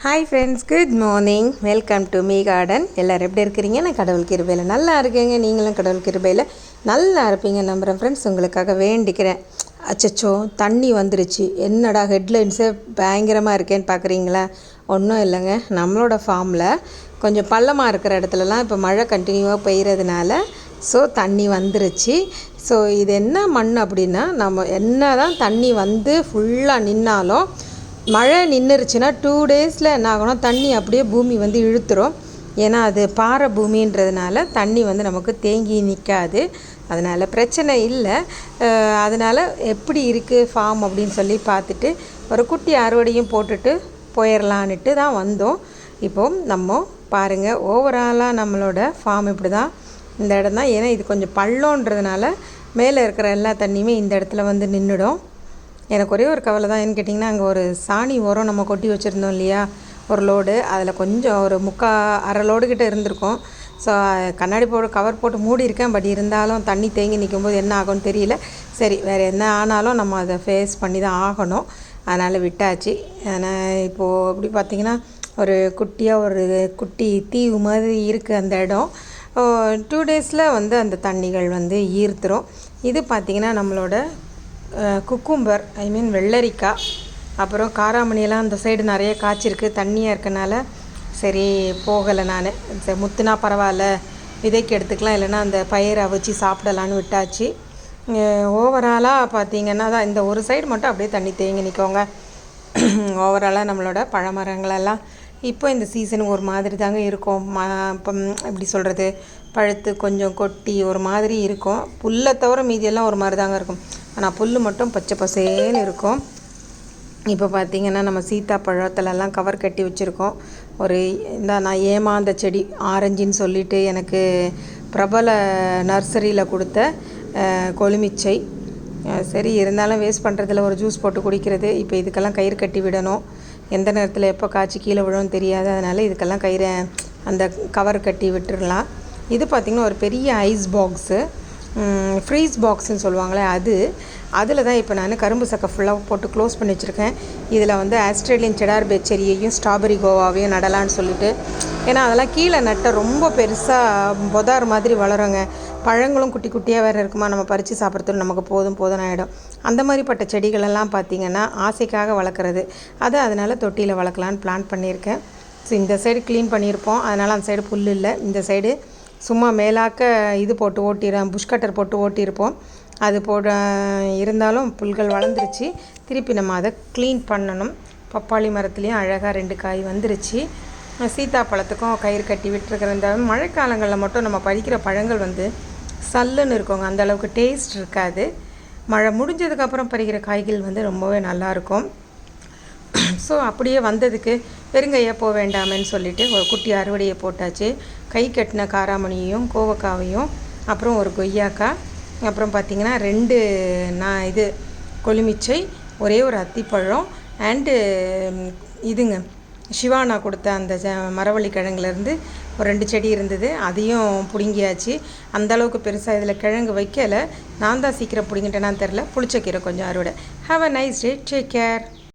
Hi friends, good morning. Welcome to me garden. எல்லோரும் எப்படி இருக்கிறீங்க? நான் கடவுள் கிருபையில் நல்லா இருக்கேங்க. நீங்களும் கடவுள் கிருபையில் நல்லா இருப்பீங்க நம்புகிறேன். ஃப்ரெண்ட்ஸ், உங்களுக்காக வேண்டிக்கிறேன். அச்சச்சோ, தண்ணி வந்துருச்சு. என்னடா ஹெட்லைன்ஸே பயங்கரமாக இருக்கேன்னு பார்க்குறீங்களா? ஒன்றும் இல்லைங்க, நம்மளோட ஃபார்மில் கொஞ்சம் பள்ளமாக இருக்கிற இடத்துலலாம் இப்போ மழை கண்டினியூவாக பெய்கிறதுனால தண்ணி வந்துருச்சு. இது என்ன மண் அப்படின்னா, நம்ம என்ன தான் தண்ணி வந்து ஃபுல்லாக நின்னாலும் மழை நின்றுருச்சுன்னா 2 டேஸில் என்ன ஆகணும், தண்ணி அப்படியே பூமி வந்து இழுத்துரும். ஏன்னா அது பாறை பூமின்றதுனால தண்ணி வந்து நமக்கு தேங்கி நிற்காது. அதனால் பிரச்சனை இல்லை. அதனால் எப்படி இருக்குது ஃபார்ம் அப்படின்னு சொல்லி பார்த்துட்டு ஒரு குட்டி அறுவடையும் போட்டுட்டு போயிடலான்ட்டு தான் வந்தோம். இப்போது நம்ம பாருங்கள், ஓவராலாக நம்மளோட ஃபார்ம் இப்படி தான். இந்த இடம் தான். ஏன்னா இது கொஞ்சம் பள்ளன்றதுனால மேலே இருக்கிற எல்லா தண்ணியுமே இந்த இடத்துல வந்து நின்றுடும். எனக்கு ஒரே ஒரு கவலை தான். ஏன்னு கேட்டிங்கன்னா, அங்கே ஒரு சாணி உரம் நம்ம கொட்டி வச்சுருந்தோம் இல்லையா, ஒரு லோடு. அதில் கொஞ்சம் ஒரு அரை லோடு கிட்டே இருந்திருக்கும். கண்ணாடி கவர் போட்டு மூடி இருக்கேன். பட் இருந்தாலும் தண்ணி தேங்கி நிற்கும்போது என்ன ஆகும்னு தெரியல. சரி, வேறு என்ன ஆனாலும் நம்ம அதை ஃபேஸ் பண்ணி தான் ஆகணும். அதனால் விட்டாச்சு. ஆனால் இப்போது எப்படி பார்த்திங்கன்னா, ஒரு குட்டியாக ஒரு குட்டி தீவு மாதிரி இருக்குது அந்த இடம். 2 டேஸில் வந்து அந்த தண்ணிகள் வந்து ஈர்த்துரும். இது பார்த்திங்கன்னா நம்மளோட குக்கும்பர், வெள்ளரிக்காய், அப்புறம் காராமணியெல்லாம் அந்த சைடு நிறைய காய்ச்சிருக்கு. தண்ணியாக இருக்கனால சரி போகலை நான். சரி, முத்துனா பரவாயில்ல, விதைக்கு எடுத்துக்கலாம், இல்லைன்னா அந்த பயிரை அவிச்சு சாப்பிடலான்னு விட்டாச்சு. ஓவராலாக பார்த்திங்கன்னா தான் இந்த ஒரு சைடு மட்டும் அப்படியே தண்ணி தேங்கி நிற்கோங்க. ஓவராலாக நம்மளோட பழமரங்களெல்லாம் இப்போ இந்த சீசன் ஒரு மாதிரி தாங்க இருக்கும். இப்போ எப்படி சொல்கிறது, பழுத்து கொஞ்சம் கொட்டி ஒரு மாதிரி இருக்கும். புல்லை தவிர மீதியெல்லாம் ஒரு மாதிரி தாங்க இருக்கும். ஆனால் புல் மட்டும் பச்சை பசேன்னு இருக்கும். இப்போ பார்த்திங்கன்னா நம்ம சீத்தாப்பழத்துலலாம் கவர் கட்டி வச்சுருக்கோம். நான் ஏமாந்த செடி ஆரஞ்சின்னு சொல்லிட்டு எனக்கு பிரபல நர்சரியில் கொடுத்த கொழுமிச்சை. சரி, இருந்தாலும் வேஸ்ட் பண்ணுறதுல ஒரு ஜூஸ் போட்டு குடிக்கிறது. இப்போ இதுக்கெல்லாம் கயிறு கட்டி விடணும். எந்த நேரத்தில் எப்போ காய்ச்சி கீழே விழுன்னு தெரியாது. அதனால் இதுக்கெல்லாம் கயிறை அந்த கவர் கட்டி விட்டுடலாம். இது பார்த்திங்கன்னா ஒரு பெரிய ஐஸ் பாக்ஸு, ஃப்ரீஸ் பாக்ஸுன்னு சொல்லுவாங்களே, அதில் தான் இப்போ நான் கரும்பு சக்கை ஃபுல்லாக போட்டு க்ளோஸ் பண்ணி வச்சுருக்கேன். இதில் வந்து ஆஸ்திரேலியன் செடார் பெச்செரியையும் ஸ்ட்ராபெரி கோவாவையும் நடலான்னு சொல்லிட்டு. ஏன்னா அதெல்லாம் கீழே நட்ட ரொம்ப பெருசாக பொதார் மாதிரி வளருங்க. பழங்களும் குட்டி குட்டியாக வேறு இருக்குமா, நம்ம பறித்து சாப்பிட்றதுக்கு நமக்கு போதும் ஆகிடும். அந்த மாதிரிப்பட்ட செடிகளெல்லாம் பார்த்திங்கன்னா ஆசைக்காக வளர்க்குறது. அதனால் தொட்டியில் வளர்க்கலான்னு பிளான் பண்ணியிருக்கேன். இந்த சைடு க்ளீன் பண்ணியிருப்போம், அதனால் அந்த சைடு புல் இல்லை. இந்த சைடு சும்மா மேலாக்க இது போட்டு புஷ்கட்டர் போட்டு ஓட்டியிருப்போம். அது இருந்தாலும் புல்கள் வளர்ந்துருச்சு. திருப்பி நம்ம அதை க்ளீன் பண்ணணும். பப்பாளி மரத்துலேயும் அழகாக 2 காய் வந்துருச்சு. சீத்தாப்பழத்துக்கும் கயிறு கட்டி விட்டுருக்கிற. இந்த மழைக்காலங்களில் மட்டும் நம்ம பறிக்கிற பழங்கள் வந்து சல்லுன்னு இருக்குங்க, அந்தளவுக்கு டேஸ்ட் இருக்காது. மழை முடிஞ்சதுக்கப்புறம் பறிக்கிற காய்கள் வந்து ரொம்பவே நல்லாயிருக்கும். அப்படியே வந்ததுக்கு பெருங்கையாக போக வேண்டாமேன்னு சொல்லிவிட்டு ஒரு குட்டி அறுவடையை போட்டாச்சு. கை கட்டின காராமணியையும் கோவக்காவையும், அப்புறம் ஒரு கொய்யாக்காய், அப்புறம் பார்த்திங்கன்னா 2 கொழுமிச்சை, ஒரே ஒரு அத்திப்பழம் அண்டு இதுங்க சிவானா கொடுத்த அந்த மரவள்ளி கிழங்குலேருந்து ஒரு 2 செடி இருந்தது. அதையும் பிடுங்கியாச்சு. அந்தளவுக்கு பெருசாக இதில் கிழங்கு வைக்கலை. நான் தான் சீக்கிரம் பிடிங்கிட்டேனான்னு தெரில. புளிச்சக்கீரை கொஞ்சம் அறுவடை. Have a nice day, take care.